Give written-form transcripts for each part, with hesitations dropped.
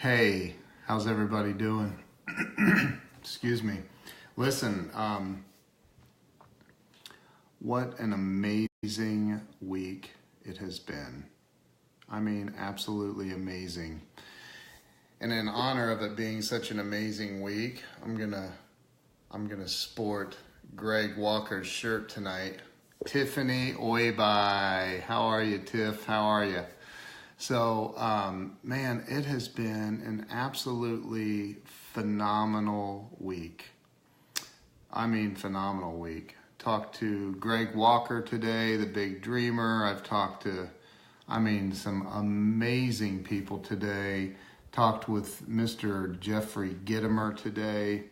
Hey, how's everybody doing? Excuse me. Listen, what an amazing week it has been. I mean, absolutely amazing. And in honor of it being such an amazing week, I'm gonna sport Greg Walker's shirt tonight. Tiffany Oibai. How are you, Tiff? How are you? So, man, it has been an absolutely phenomenal week. I mean, phenomenal week. Talked to Greg Walker today, the big dreamer. I've talked to, some amazing people today. Talked with Mr. Jeffrey Gitomer today.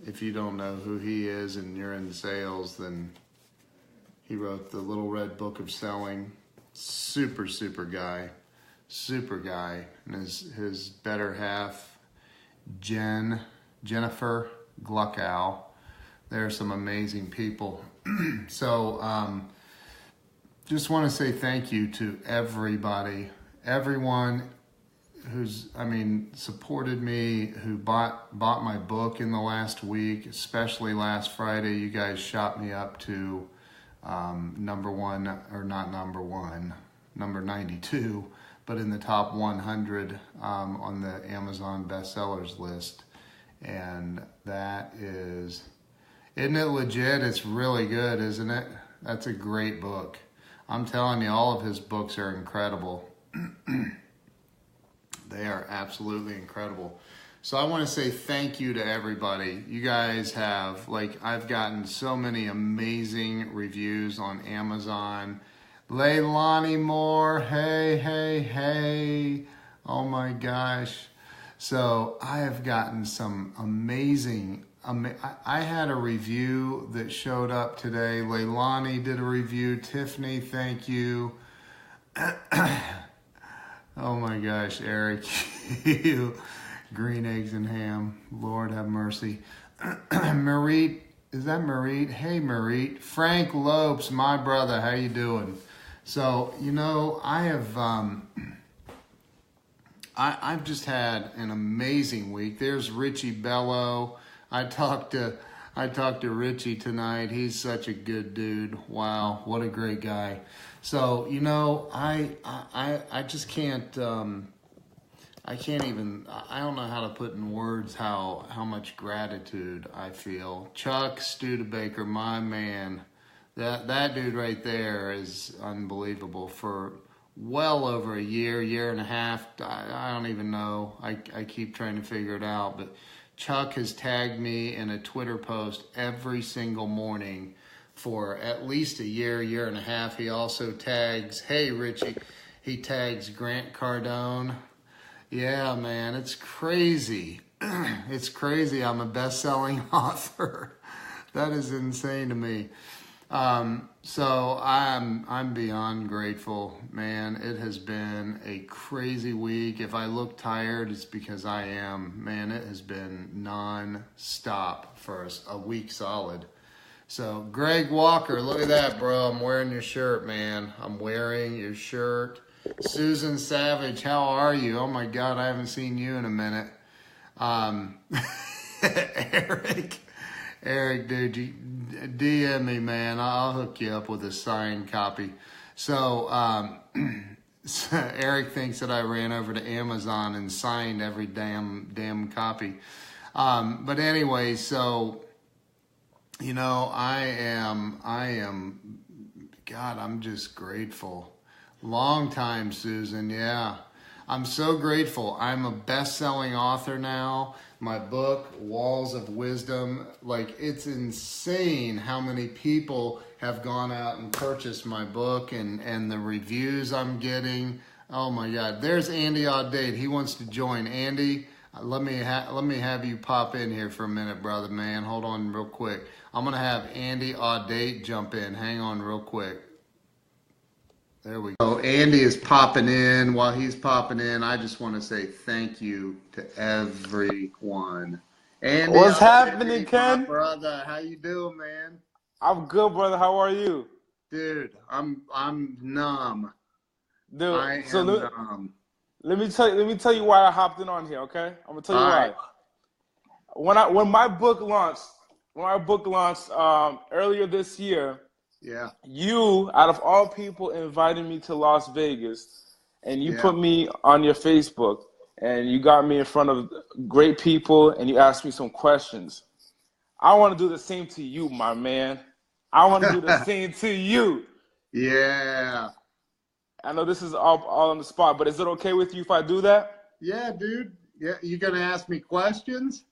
If you don't know who he is and you're in sales, then he wrote the Little Red Book of Selling. Super guy. And his better half, Jennifer Gluckow. They're some amazing people. So, just want to say thank you to everyone who's, supported me, who bought my book in the last week, especially last Friday. You guys shot me up to number 92, but in the top 100 on the Amazon bestsellers list. And isn't it legit? It's really good, isn't it? That's a great book. I'm telling you, all of his books are incredible. They are absolutely incredible. So I want to say thank you to everybody. You guys have, I've gotten so many amazing reviews on Amazon. Leilani Moore, hey. Oh my gosh. So I have gotten some amazing, I had a review that showed up today. Leilani did a review. Tiffany, thank you. Oh my gosh, Eric, you. Green eggs and ham. Lord have mercy. Marit, is that Marit? Hey, Marit. Frank Lopes, my brother. How you doing? So, I've just had an amazing week. There's Richie Bello. I talked to Richie tonight. He's such a good dude. Wow, what a great guy. So, I just can't. I don't know how to put in words how much gratitude I feel. Chuck Studebaker, my man, that dude right there is unbelievable. For well over a year and a half, I don't even know. I keep trying to figure it out, but Chuck has tagged me in a Twitter post every single morning for at least a year and a half. He also tags, hey Richie, he tags Grant Cardone. Yeah, man, it's crazy. It's crazy. I'm a best-selling author. That is insane to me. So I'm beyond grateful, man. It has been a crazy week. If I look tired, it's because I am. Man, it has been non-stop for a week solid. So Greg Walker, look at that, bro. I'm wearing your shirt, man. I'm wearing your shirt. Susan Savage, how are you? Oh my God, I haven't seen you in a minute. Eric, dude, you DM me, man. I'll hook you up with a signed copy. So, Eric thinks that I ran over to Amazon and signed every damn copy. But anyway, so, I am, God, I'm just grateful. Long time, Susan. Yeah. I'm so grateful. I'm a best-selling author now. My book, Walls of Wisdom, it's insane how many people have gone out and purchased my book and the reviews I'm getting. Oh my God. There's Andy Audate. He wants to join. Andy, let me have you pop in here for a minute, brother, man. Hold on real quick. I'm going to have Andy Audate jump in. Hang on real quick. There we go. Andy is popping in. While he's popping in, I just want to say thank you to everyone. Andy, What's happening, my Ken? brother, how you doing, man? I'm good, brother. How are you? Dude, I'm numb. Dude, I am numb. let me tell you why I hopped in on here, okay? I'm gonna tell you All why. right. When my book launched earlier this year, Yeah. you, out of all people, invited me to Las Vegas, and you Yeah. put me on your Facebook, and you got me in front of great people, and you asked me some questions. I want to do the same to you, my man. I want to do the same to you. Yeah. I know this is all on the spot, but is it okay with you if I do that? Yeah, dude. Yeah, you gonna ask me questions?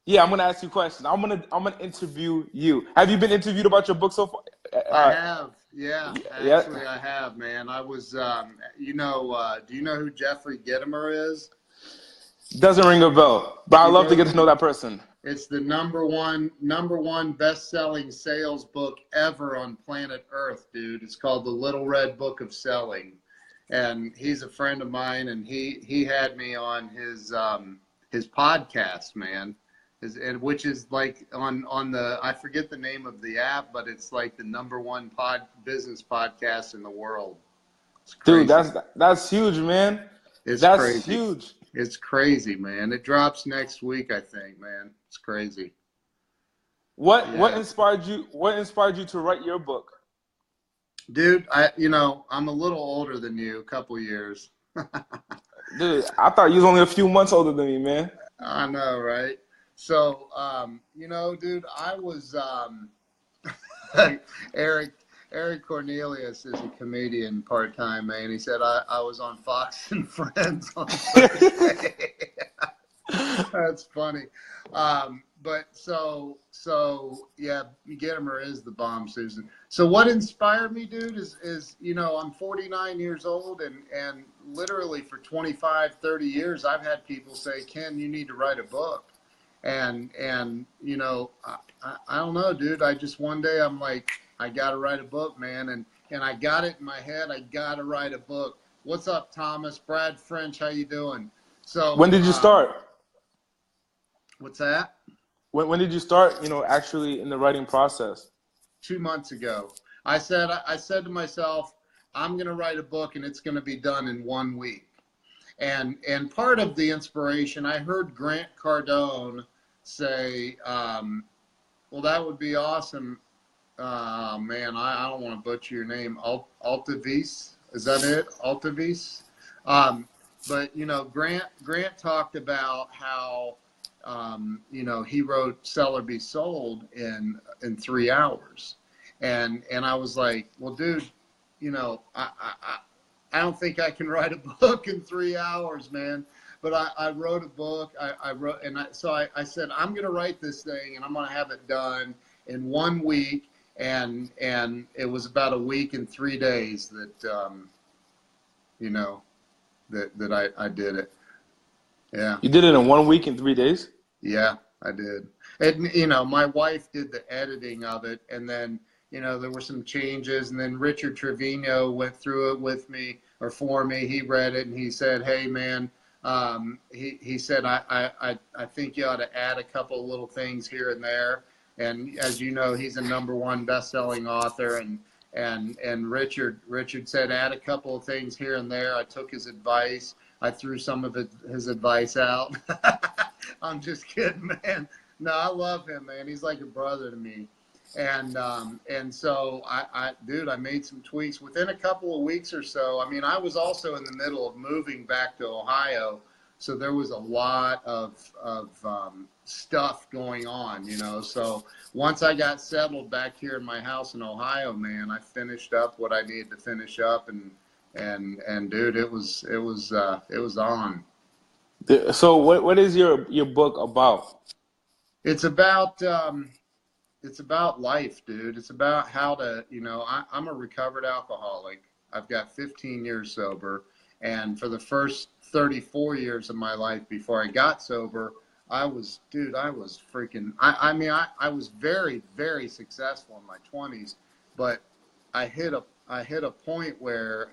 Yeah, I'm gonna ask you questions. I'm gonna interview you. Have you been interviewed about your book so far? I have. Yeah, Yeah. actually, I have, man. I was, do you know who Jeffrey Gitomer is? Doesn't ring a bell, but I He love to wrote get to know that person. It's the number one best-selling sales book ever on planet Earth, dude. It's called The Little Red Book of Selling, and he's a friend of mine, and he had me on his podcast, man. Which is like on the, I forget the name of the app, but it's like the number one business podcast in the world. It's Dude, crazy. that's huge, man. It's That's crazy. huge. It's crazy, man. It drops next week, I think, man. It's crazy. What Yeah. inspired you? What inspired you to write your book? Dude, I'm a little older than you, a couple years. Dude, I thought you was only a few months older than me, man. I know, right? So, dude, I was Eric Eric Cornelius is a comedian part-time, man. He said I was on Fox and Friends on Thursday. That's funny. But so yeah, Gitomer is the bomb, Susan. So what inspired me, dude, is I'm 49 years old, and literally for 25, 30 years I've had people say, Ken, you need to write a book. And I don't know, dude. I just one day I'm like, I gotta write a book, man, and I got it in my head. I gotta write a book. What's up, Thomas? Brad French, how you doing? So When did you start? What's that? When did you start, actually in the writing process? 2 months ago. I said to myself, I'm gonna write a book, and it's gonna be done in 1 week. And part of the inspiration, I heard Grant Cardone say, well, that would be awesome. Man, I don't want to butcher your name. Altavis, is that it? Altavis. But Grant talked about how he wrote Sell or Be Sold in 3 hours, and I was like, well, dude, I don't think I can write a book in 3 hours, man. But I wrote a book. So I said, I'm going to write this thing, and I'm going to have it done in 1 week. And it was about a week and 3 days that I did it. Yeah. You did it in 1 week and 3 days? Yeah, I did. And my wife did the editing of it, and then there were some changes, and then Richard Trevino went through it with me or for me. He read it and he said, "Hey, man," he said, I think you ought to add a couple of little things here and there." And as you know, he's a #1 best-selling author, and Richard said, add a couple of things here and there. I took his advice. I threw some of his advice out. I'm just kidding, man. No, I love him, man. He's like a brother to me. And so I made some tweaks within a couple of weeks or so. I mean, I was also in the middle of moving back to Ohio, so there was a lot of stuff going on, So once I got settled back here in my house in Ohio, man, I finished up what I needed to finish up, and dude, it was on. So what is your book about? It's about life, dude. It's about how to, I'm a recovered alcoholic. I've got 15 years sober. And for the first 34 years of my life before I got sober, I was freaking, I was very, very successful in my 20s, but I hit a point where,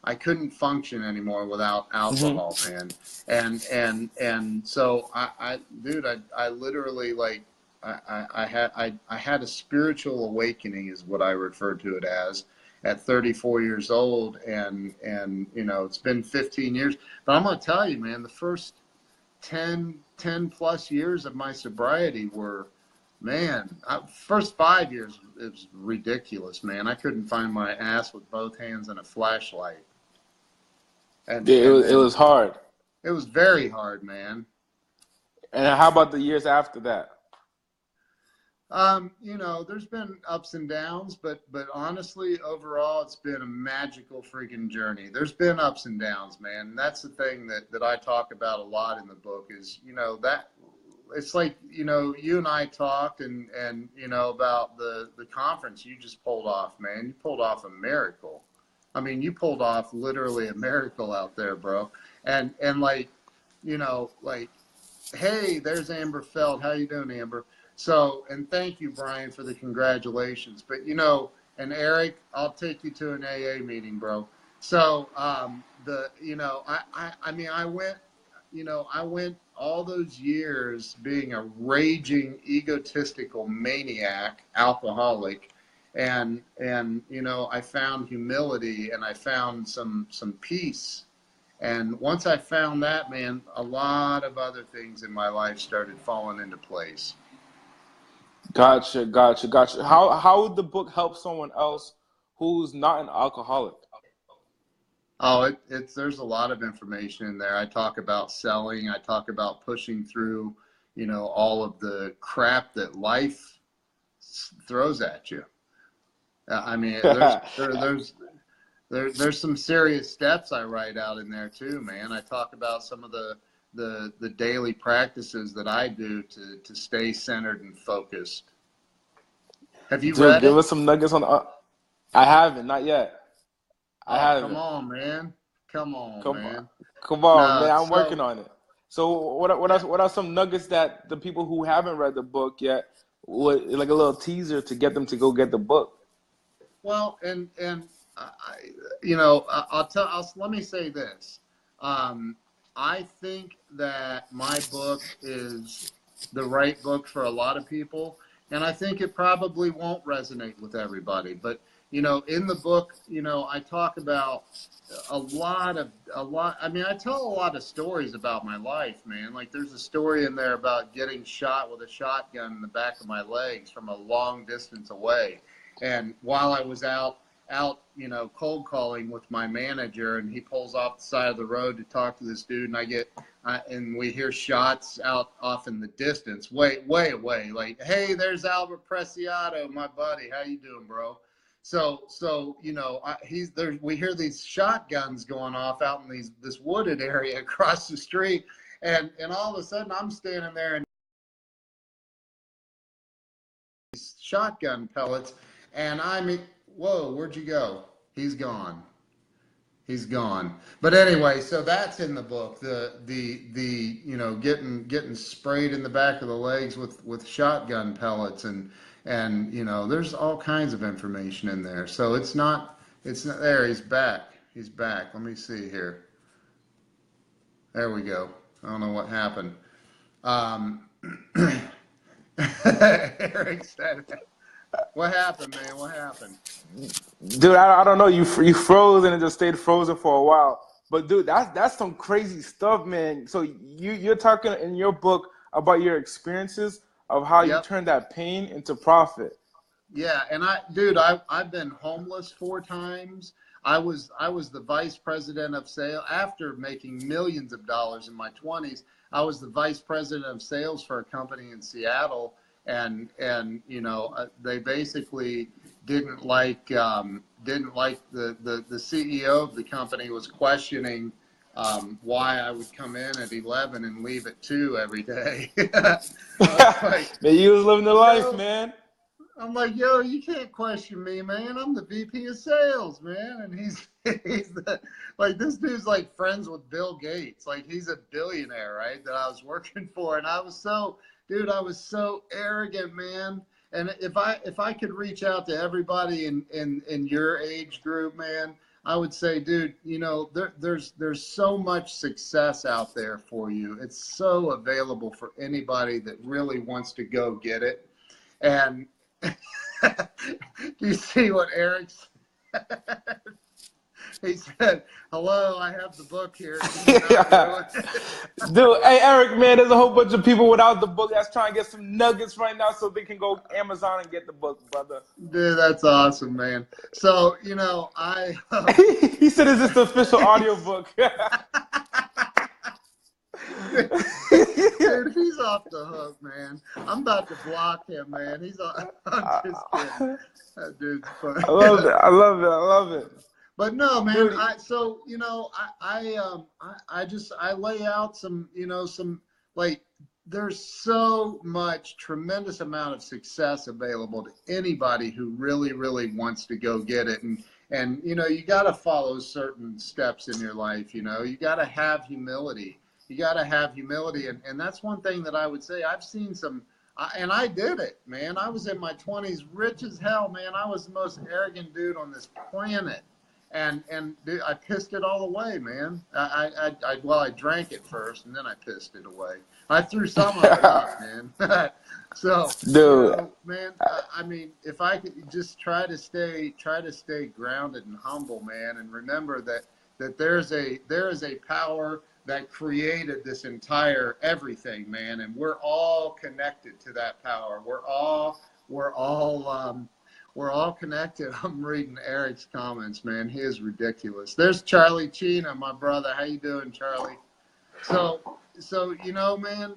I couldn't function anymore without alcohol, man. And so I literally, like, I had a spiritual awakening is what I refer to it as. at 34 years old, and you know, it's been 15 years. But I'm gonna tell you, man, the first 10 plus years of my sobriety were, man, first 5 years it was ridiculous, man. I couldn't find my ass with both hands and a flashlight, and Yeah, and it and was hard. it was very hard, man. And how about the years after that? You know, there's been ups and downs, but honestly, overall, it's been a magical freaking journey. There's been ups and downs, man. And that's the thing that I talk about a lot in the book is, you know, that it's like, you know, you and I talked and you know, about the conference you just pulled off, man. You pulled off a miracle. I mean, you pulled off literally a miracle out there, bro. And like, you know, like, hey, there's Amber Feld. How you doing, Amber? So, and thank you, Brian, for the congratulations. But, you know, and Eric, I'll take you to an AA meeting, bro. So, you know, I mean, I went, you know, I went all those years being a raging, egotistical maniac, alcoholic. And, you know, I found humility and I found some peace. And once I found that, man, a lot of other things in my life started falling into place. Gotcha, gotcha, gotcha. How would the book help someone else who's not an alcoholic? Oh, it's there's a lot of information in there. I talk about selling. I talk about pushing through, you know, all of the crap that life throws at you. I mean, there's some serious steps I write out in there too, man. I talk about some of the daily practices that I do to stay centered and focused. Have you Dude, read give it? us some nuggets on. I haven't, not yet. I Oh, come haven't. on, man. Come on, Come on, man. come on, No, man. I'm so working on it. So, what are some nuggets that the people who haven't read the book yet would like a little teaser to get them to go get the book? well, and you know, let me say this. Um, I think that my book is the right book for a lot of people, and I think it probably won't resonate with everybody. But you know, in the book, you know, I talk about a lot. I mean, I tell a lot of stories about my life, man. Like, there's a story in there about getting shot with a shotgun in the back of my legs from a long distance away, and while I was out, you know, cold calling with my manager, and he pulls off the side of the road to talk to this dude, and and we hear shots out off in the distance, way away, like, hey, there's Albert Preciado, my buddy, how you doing, bro? So you know, he's there. We hear these shotguns going off out in this wooded area across the street, and all of a sudden I'm standing there and these shotgun pellets, and whoa, where'd you go? He's gone. He's gone. But anyway, so that's in the book. The you know, getting sprayed in the back of the legs with shotgun pellets, and you know, there's all kinds of information in there. So it's not there. He's back. He's back. Let me see here. There we go. I don't know what happened. Um, Eric said, "What happened, man? What happened?" Dude, I don't know. You froze and it just stayed frozen for a while. But dude, that's some crazy stuff, man. So you're talking in your book about your experiences of how you Yep. turned that pain into profit. Yeah, and I've been homeless 4 times. I was the vice president of sales after making millions of dollars in my 20s. I was the vice president of sales for a company in Seattle, and you know, they basically didn't like the CEO of the company was questioning why I would come in at 11 and leave at 2 every day. I was like, Man, you was living the life, yo, man. I'm like, yo, you can't question me, man. I'm the VP of sales, man. And he's like, this dude's like friends with Bill Gates. Like, he's a billionaire, right? That I was working for. And dude, I was so arrogant, man. And if I could reach out to everybody in your age group, man, I would say, dude, you know, there's so much success out there for you. It's so available for anybody that really wants to go get it. And do you see what Eric's? He said, "Hello, I have the book here. Yeah. Dude, hey Eric, man, there's a whole bunch of people without the book that's trying to get some nuggets right now so they can go Amazon and get the book, brother. Dude, that's awesome, man. So, He said, "Is this the official audio book?" dude, he's off the hook, man. I'm about to block him, man. I'm just kidding. That dude's funny. I love it. I love it. I love it. But no, man. Dude. I lay out some, like, there's so much tremendous amount of success available to anybody who really, really wants to go get it. And you got to follow certain steps in your life. You got to have humility. You got to have humility. And that's one thing that I would say. I've seen and I did it, man. I was in my 20s, rich as hell, man. I was the most arrogant dude on this planet. And dude, I pissed it all away, man. I drank it first, and then I pissed it away. I threw some of it up, man. So, dude, man, I mean, if I could just try to stay grounded and humble, man, and remember that there is a power that created this entire everything, man, and we're all connected to that power. We're all connected. I'm reading Eric's comments, man. He is ridiculous. There's Charlie Chena, my brother. How you doing, Charlie? So man,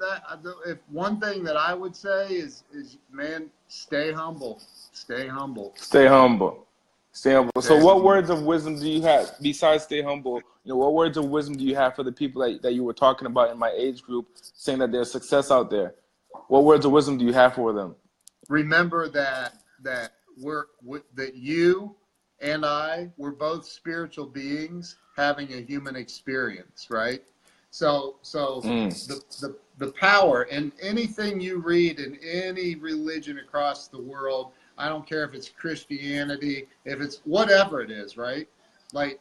if one thing that I would say is man, stay humble. Stay humble. Stay humble. Stay humble. So what words of wisdom do you have besides stay humble? What words of wisdom do you have for the people that you were talking about in my age group, saying that there's success out there? What words of wisdom do you have for them? Remember that you and we're both spiritual beings having a human experience, right? So the power in anything you read in any religion across the world, I don't care if it's Christianity, if it's whatever it is, right? Like,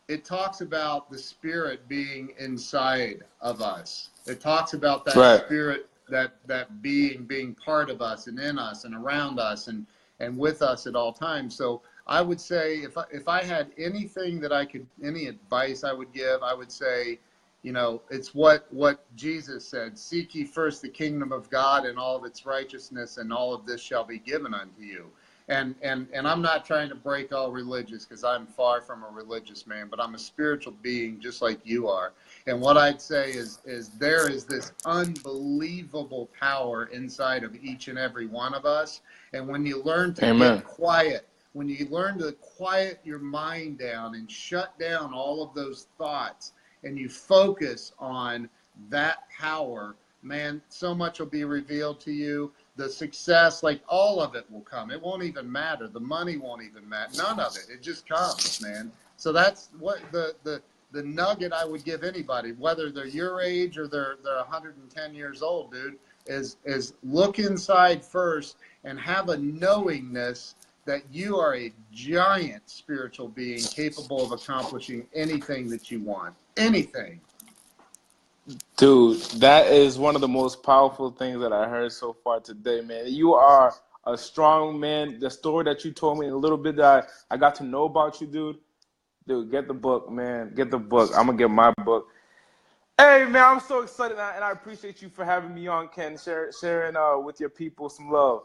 it talks about the spirit being inside of us. It talks about that spirit, that being part of us and in us and around us and with us at all times. So I would say if I had anything any advice I would give, I would say, it's what Jesus said: seek ye first the kingdom of God and all of its righteousness, and all of this shall be given unto you. And I'm not trying to break all religious, because I'm far from a religious man, but I'm a spiritual being just like you are. And what I'd say is there is this unbelievable power inside of each and every one of us. And when you learn to get quiet, when you learn to quiet your mind down and shut down all of those thoughts, and you focus on that power, man, so much will be revealed to you. The success, like, all of it will come. It won't even matter. The money won't even matter. None of it. It just comes, man. So that's what the nugget I would give anybody, whether they're your age or they're 110 years old, dude, is look inside first and have a knowingness that you are a giant spiritual being capable of accomplishing anything that you want. Anything. Dude, that is one of the most powerful things that I heard so far today, man. You are a strong man. The story that you told me, a little bit that I got to know about you, dude, get the book, man. Get the book. I'm going to get my book. Hey, man, I'm so excited, and I appreciate you for having me on, Ken, sharing with your people some love.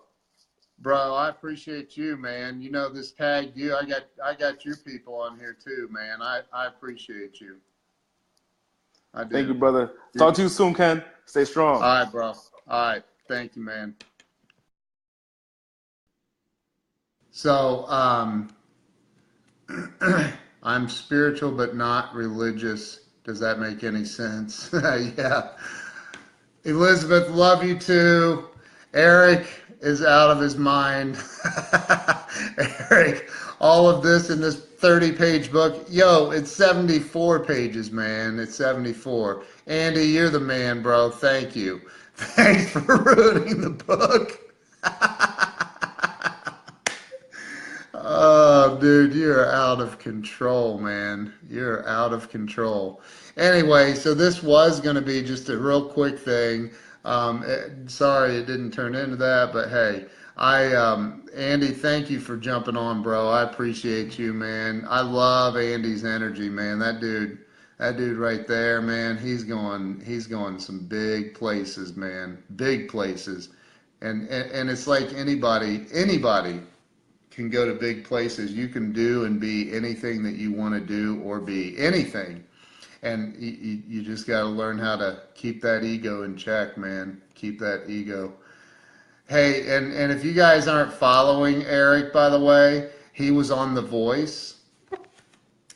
Bro, I appreciate you, man. This tag you, I got your people on here too, man. I appreciate you. I do. Thank you, brother. Talk to you soon, Ken. Stay strong. All right, bro. All right. Thank you, man. So, I'm spiritual but not religious. Does that make any sense? Yeah. Elizabeth, love you too. Eric is out of his mind. Eric, all of this in this 30-page book. Yo, it's 74 pages, man. It's 74. Andy, you're the man, bro. Thank you. Thanks for ruining the book. Oh, dude, you're out of control, man. You're out of control. Anyway, so this was going to be just a real quick thing. Sorry it didn't turn into that, but hey, Andy, thank you for jumping on, bro. I appreciate you, man. I love Andy's energy, man. That dude right there, man. He's going some big places, man. Big places. And it's like anybody can go to big places. You can do and be anything that you want to do or be anything. And you just got to learn how to keep that ego in check, man. Keep that ego. Hey, and if you guys aren't following Eric, by the way, he was on The Voice.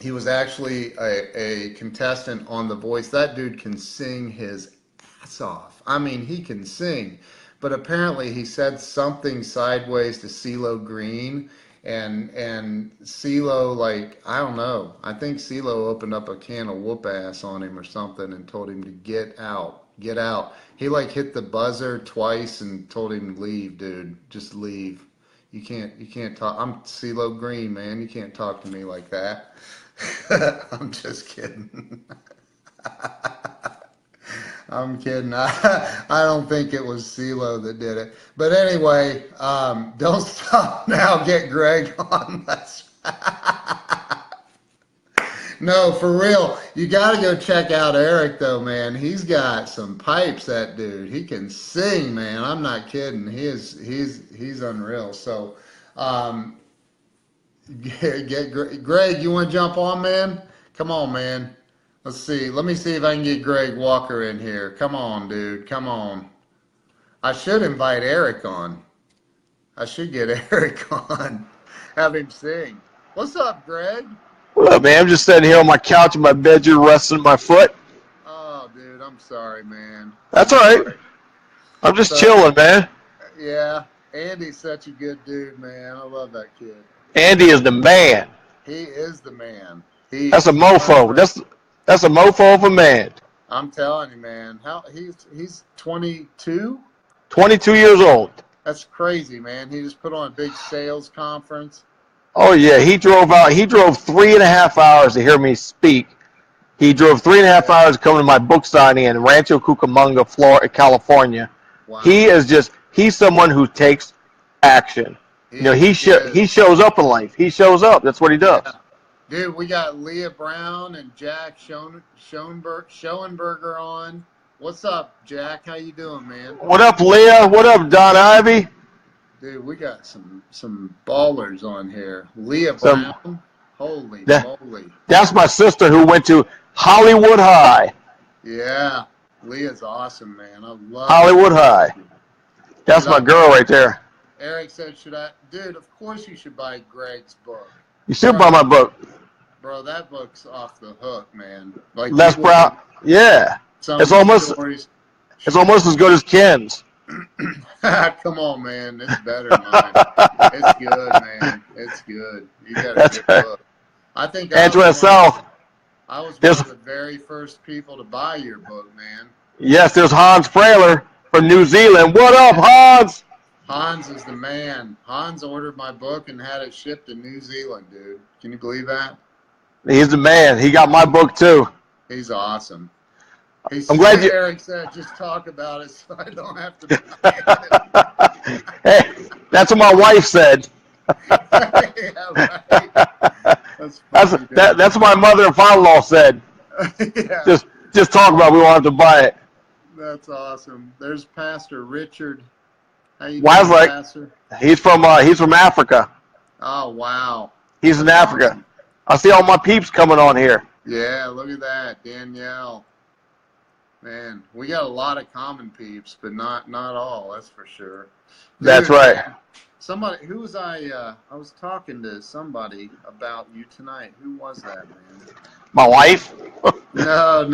He was actually a contestant on The Voice. That dude can sing his ass off. I mean, he can sing. But apparently he said something sideways to CeeLo Green, and CeeLo, like, I don't know. I think CeeLo opened up a can of whoop ass on him or something and told him to get out. Get out. He like hit the buzzer twice and told him to leave, dude. Just leave. You can't talk. I'm CeeLo Green, man. You can't talk to me like that. I'm just kidding. I'm kidding. I don't think it was CeeLo that did it. But anyway, don't stop now. Get Greg on. No, for real. You got to go check out Eric, though, man. He's got some pipes, that dude. He can sing, man. I'm not kidding. He's unreal. So, get Greg. You want to jump on, man? Come on, man. Let's see. Let me see if I can get Greg Walker in here. Come on, dude. Come on. I should invite Eric on. I should get Eric on. Have him sing. What's up, Greg? What up, man? I'm just sitting here on my couch in my bedroom, resting my foot. Oh, dude, I'm sorry, man. That's all right. I'm just chilling, man. Yeah, Andy's such a good dude, man. I love that kid. Andy is the man. He is the man. That's a mofo. That's a mofo of a man. I'm telling you, man. He's 22? 22 years old. That's crazy, man. He just put on a big sales conference. Oh, yeah. He drove 3.5 hours to hear me speak. He drove 3.5 hours to come to my book signing in Rancho Cucamonga, Florida, California. Wow. He's someone who takes action. He shows up in life. He shows up. That's what he does. Yeah. Dude, we got Leah Brown and Jack Schoenberger on. What's up, Jack? How you doing, man? What up, Leah? What up, Don Ivy? Dude, we got some ballers on here. Leah Brown, holy moly. That's my sister who went to Hollywood High. Yeah, Leah's awesome, man. I love Hollywood High. That's my girl right there. Eric said, dude, of course you should buy Greg's book. You should buy my book. Bro, that book's off the hook, man. Like Les Brown, yeah. It's almost as good as Ken's. Come on, man. It's better than mine. It's good, man. It's good. You got a good book. I think Angela South. I was one of the very first people to buy your book, man. Yes, there's Hans Frailer from New Zealand. What up, Hans? Hans is the man. Hans ordered my book and had it shipped to New Zealand, dude. Can you believe that? He's the man. He got my book, too. He's awesome. I'm glad you. Eric said, just talk about it so I don't have to buy it. Hey, that's what my wife said. Yeah, right. That's what my mother and father-in-law said. Yeah. Just talk about it. We won't have to buy it. That's awesome. There's Pastor Richard. How you doing, like, Pastor? He's from Africa. Oh, wow. He's in Africa. Awesome. I see all my peeps coming on here. Yeah, look at that. Danielle. Man, we got a lot of common peeps, but not all, that's for sure. Dude, that's right. Somebody, who was I was talking to somebody about you tonight. Who was that, man? My wife? No.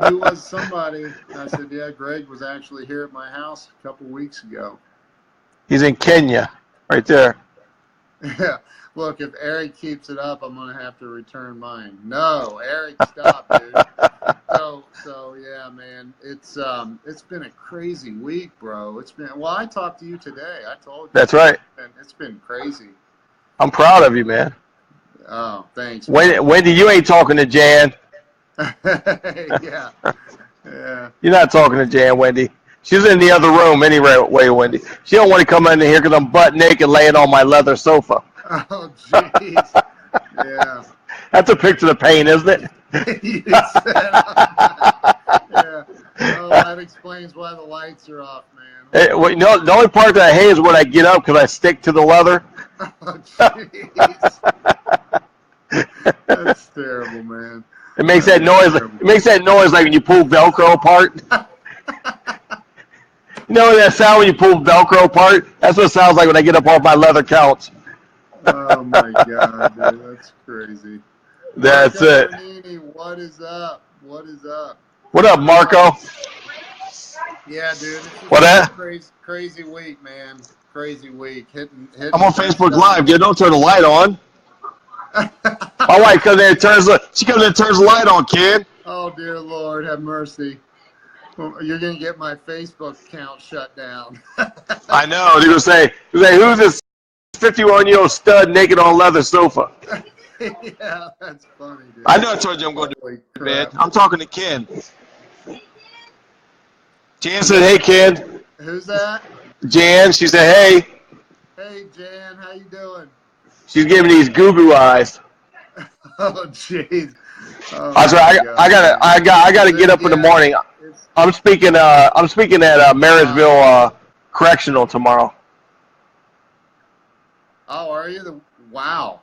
Who was somebody? I said, yeah, Greg was actually here at my house a couple weeks ago. He's in Kenya, right there. Yeah. Look, if Eric keeps it up, I'm going to have to return mine. No, Eric, stop, dude. So yeah, man, it's been a crazy week, bro. I talked to you today. I told you. That's right. It's been crazy. I'm proud of you, man. Oh, thanks. Wendy, you ain't talking to Jan. Yeah. You're not talking to Jan, Wendy. She's in the other room anyway, Wendy. She don't want to come in here because I'm butt naked laying on my leather sofa. Oh, jeez. Yeah. That's a picture of pain, isn't it? You said, yeah. Oh, that explains why the lights are off, man. Hey, well, you know, the only part that I hate is when I get up because I stick to the leather. Oh, jeez. That's terrible, man. It makes that noise. It makes that noise like when you pull Velcro apart. You know that sound when you pull Velcro apart? That's what it sounds like when I get up off my leather couch. Oh my God, dude, that's crazy. That's Marco it. Bernini, what is up? What is up? What up, Marco? Yeah, dude. It's What that? Crazy week, man. Crazy week. Hitting I'm on Facebook Live, dude. Don't turn the light on. My wife comes in and turns the light on, kid. Oh, dear Lord, have mercy. Well, you're going to get my Facebook account shut down. I know. They're going to say, who's this 51-year-old stud naked on a leather sofa? Yeah, that's funny, dude. I know I told you I'm going to do it, man. I'm talking to Ken. Jan said, hey, Ken. Who's that? Jan, she said, hey. Hey, Jan, how you doing? She's giving these goo-goo eyes. Oh, jeez. Oh, I gotta get up in the morning. I'm speaking at Marysville Correctional tomorrow. Oh, are you? Wow.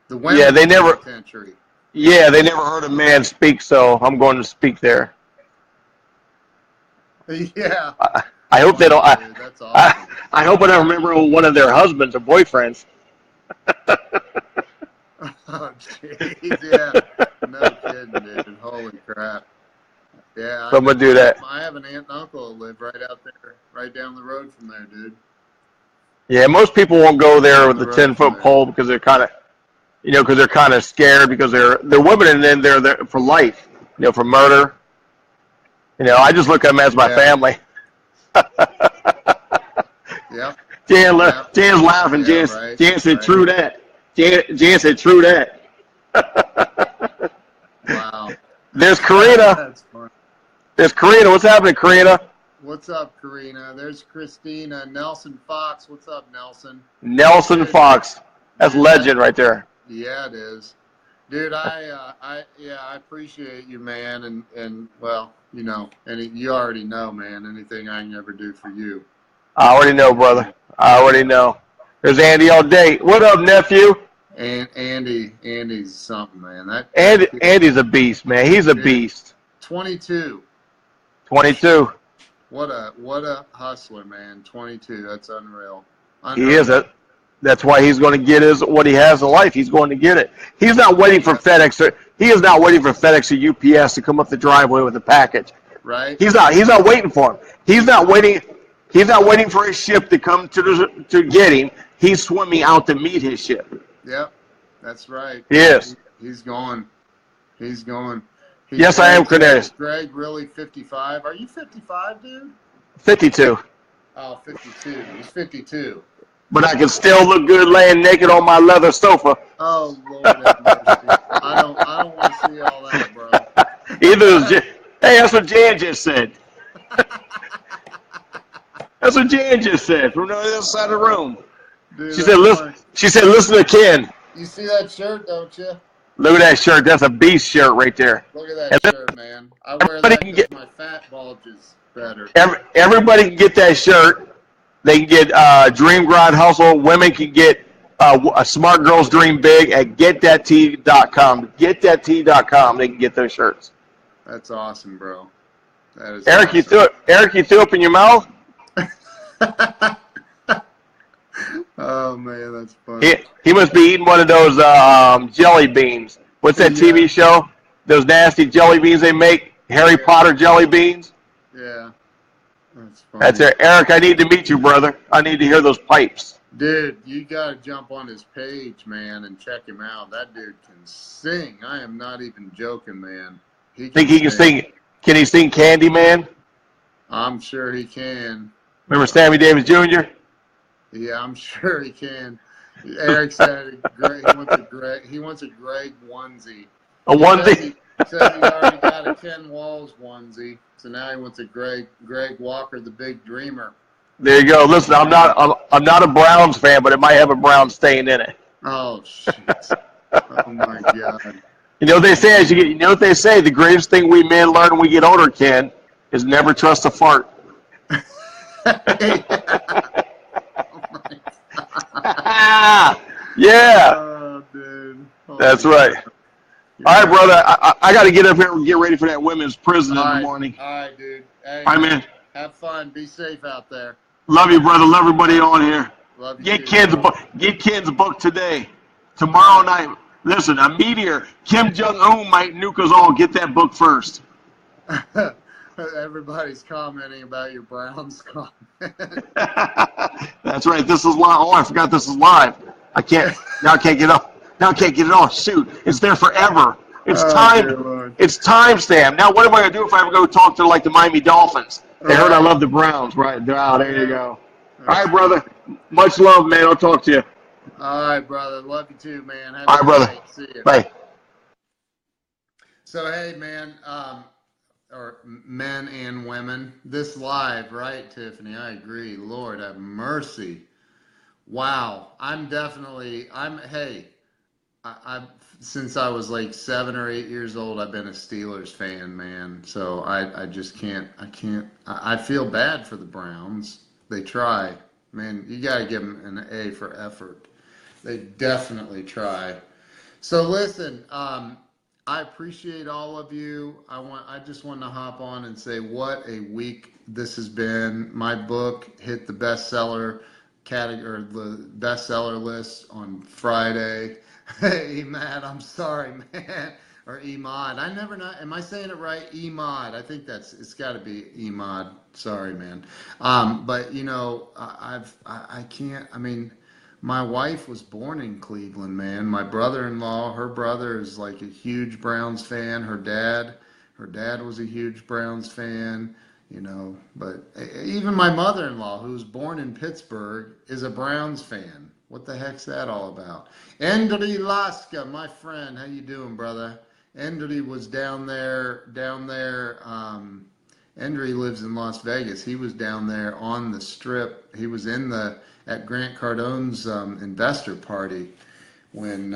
The Yeah, they never. Penitentiary. Yeah, they never heard a man speak, so I'm going to speak there. Yeah. I hope they don't. Dude, that's awesome. I hope I don't remember one of their husbands or boyfriends. Oh, jeez, yeah. No kidding, dude. Holy crap. Yeah. So I'm going to do that. I have an aunt and uncle who live right out there, right down the road from there, dude. Yeah, most people won't go there with the 10-foot pole because they're kind of, scared because they're women and then they're there for life, for murder. I just look at them as my family. Yep. Jan's laughing. Jan said, true that. Jan said, true that. Wow. There's Karina. That's fun. There's Karina. What's happening, Karina? What's up, Karina? There's Christina. Nelson Fox. What's up, Nelson? Nelson Fox. That's legend right there. Yeah, it is. Dude, I appreciate you, man, and well, and you already know, man, anything I can ever do for you. I already know, brother. I already know. There's Andy all day. What up, nephew? And Andy's something, man. Andy's a beast, man. He's a beast. 22. 22. What a hustler, man. 22. That's unreal. He is it. That's why he's going to get what he has in life. He's going to get it. He's not waiting for FedEx. He is not waiting for FedEx or UPS to come up the driveway with a package. Right. He's not waiting for him. He's not waiting for his ship to come to get him. He's swimming out to meet his ship. Yep. That's right. Yes. He's going. Yes, I am, Cornelius. Greg, really 55? Are you 55, dude? 52. Oh, 52. He's 52. But I can still look good laying naked on my leather sofa. Oh, Lord have mercy. I don't want to see all that, bro. Hey, that's what Jan just said. That's what Jan just said from the other side of the room. Dude, she said, listen to Ken. You see that shirt, don't you? Look at that shirt. That's a beast shirt right there. Look at that shirt, man. I wear that because my fat bulges better. Everybody can get that shirt. They can get Dream Grind Hustle. Women can get a Smart Girls Dream Big at GetThatTee.com. GetThatTee.com. They can get those shirts. That's awesome, bro. That is Eric, awesome. Eric, you threw up in your mouth? Oh, man, that's funny. He must be eating one of those jelly beans. What's that TV show? Those nasty jelly beans they make? Harry Potter jelly beans? Yeah. That's funny. That's it. Eric, I need to meet you, brother. I need to hear those pipes. Dude, you got to jump on his page, man, and check him out. That dude can sing. I am not even joking, man. Think he can sing? Can he sing Candyman? I'm sure he can. Remember Sammy Davis Jr.? Yeah, I'm sure he can. Eric said he wants a Greg onesie. A onesie? He said he already got a Ken Walls onesie. So now he wants a Greg Walker, the Big Dreamer. There you go. Listen, I'm not a Browns fan, but it might have a Brown stain in it. Oh shit! Oh my god! You know what they say as you get. You know what they say. The greatest thing we men learn when we get older, Ken, is never trust a fart. Yeah. Oh, dude. Oh, that's right. All right, brother. I got to get up here and get ready for that women's prison in the morning. All right, dude. Hey, all right, man. Have fun. Be safe out there. Love you, brother. Love everybody on here. Love you. Get Ken's book today. Tomorrow night. Listen, a meteor. Kim Jong-un might nuke us all. Get that book first. Everybody's commenting about your Browns comment. That's right. This is live. Oh, I forgot this is live. I can't get off. Now I can't get it off. Shoot, it's there forever. It's time. It's timestamp. Now, what am I gonna do if I ever go talk to like the Miami Dolphins? They heard I love the Browns, right? Oh, there you go. All right, brother. Much love, man. I'll talk to you. All right, brother. Love you too, man. Have all right, brother. Night. See you. Bye. So, hey, man, or men and women, this live, right, Tiffany? I agree. Lord have mercy. Wow. Hey. I've since I was like 7 or 8 years old, I've been a Steelers fan, man. So I just can't. I feel bad for the Browns. They try, man. You got to give them an A for effort. They definitely try. So listen, I appreciate all of you. I just want to hop on and say what a week this has been. My book hit the bestseller category, the bestseller list on Friday. Hey, Matt, I'm sorry, man. Or Emad. I never know. Am I saying it right? Emad. I think it's got to be Emad. Sorry, man. But you know, I can't. I mean, my wife was born in Cleveland, man. My brother-in-law, her brother is like a huge Browns fan. Her dad was a huge Browns fan. You know, but even my mother-in-law, who was born in Pittsburgh, is a Browns fan. What the heck's that all about? Endry Laska, my friend, how you doing, brother? Endry was down there. Endry lives in Las Vegas. He was down there on the Strip. He was at Grant Cardone's investor party when.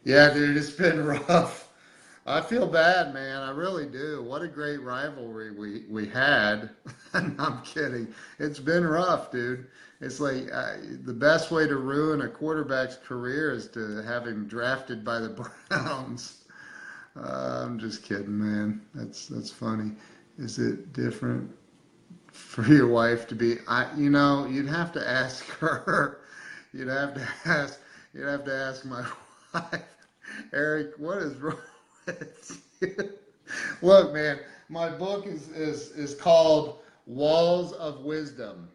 Yeah, dude, it's been rough. I feel bad, man. I really do. What a great rivalry we had. I'm kidding. It's been rough, dude. It's like the best way to ruin a quarterback's career is to have him drafted by the Browns. I'm just kidding, man. That's funny. Is it different for your wife to be? You'd have to ask her. You'd have to ask my wife. Eric, what is wrong with you? Look, man, my book is called Walls of Wisdom.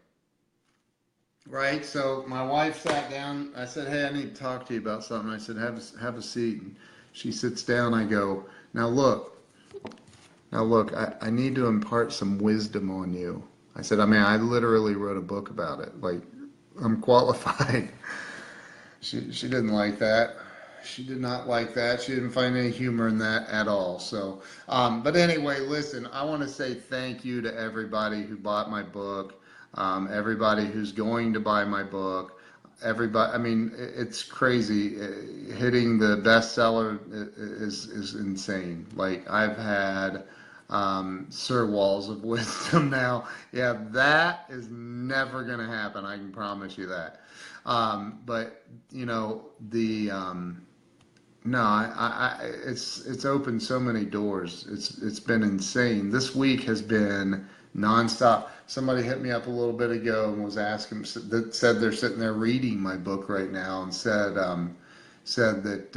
Right, so my wife sat down. I said, "Hey, I need to talk to you about something." I said, "Have a seat." And she sits down. I go, Now look. I need to impart some wisdom on you." I said, I literally wrote a book about it. Like, I'm qualified. She didn't like that. She did not like that. She didn't find any humor in that at all. So, but anyway, listen. I want to say thank you to everybody who bought my book. Everybody who's going to buy my book, everybody. It's crazy. Hitting the bestseller is insane. Like, I've had Sir Walls of Wisdom now. Yeah, that is never going to happen. I can promise you that. But you know, it's opened so many doors. It's been insane. This week has been nonstop. Somebody hit me up a little bit ago and was asking, said they're sitting there reading my book right now, and said that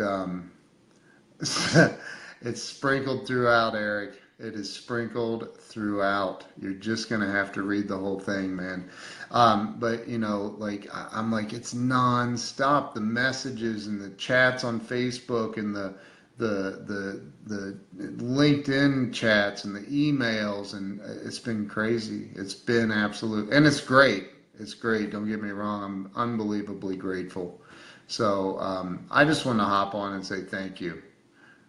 it's sprinkled throughout, Eric. It is sprinkled throughout. You're just gonna have to read the whole thing, man. But you know, like I'm like, it's nonstop. The messages and the chats on Facebook and the LinkedIn chats and the emails, and it's been crazy. It's been absolute, and it's great. It's great. Don't get me wrong. I'm unbelievably grateful. So I just want to hop on and say thank you.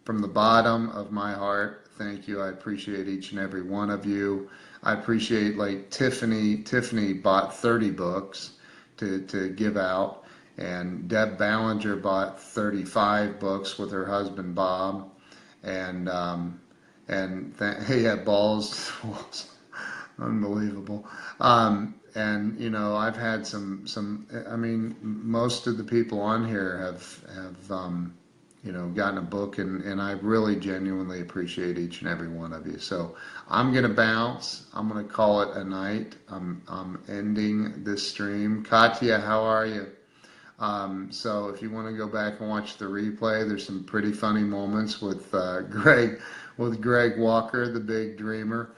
from the bottom of my heart, thank you. I appreciate each and every one of you. I appreciate, like, Tiffany bought 30 books to give out, and Deb Ballinger bought 35 books with her husband Bob, and he had balls, unbelievable. And you know, I've had some. I mean, most of the people on here have you know, gotten a book, and I really genuinely appreciate each and every one of you. So I'm gonna bounce. I'm gonna call it a night. I'm ending this stream. Katya, how are you? So if you want to go back and watch the replay, there's some pretty funny moments with Greg Walker, the big dreamer.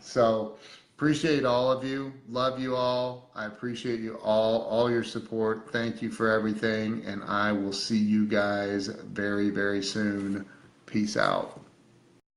So appreciate all of you. Love you all. I appreciate you all your support. Thank you for everything. And I will see you guys very, very soon. Peace out.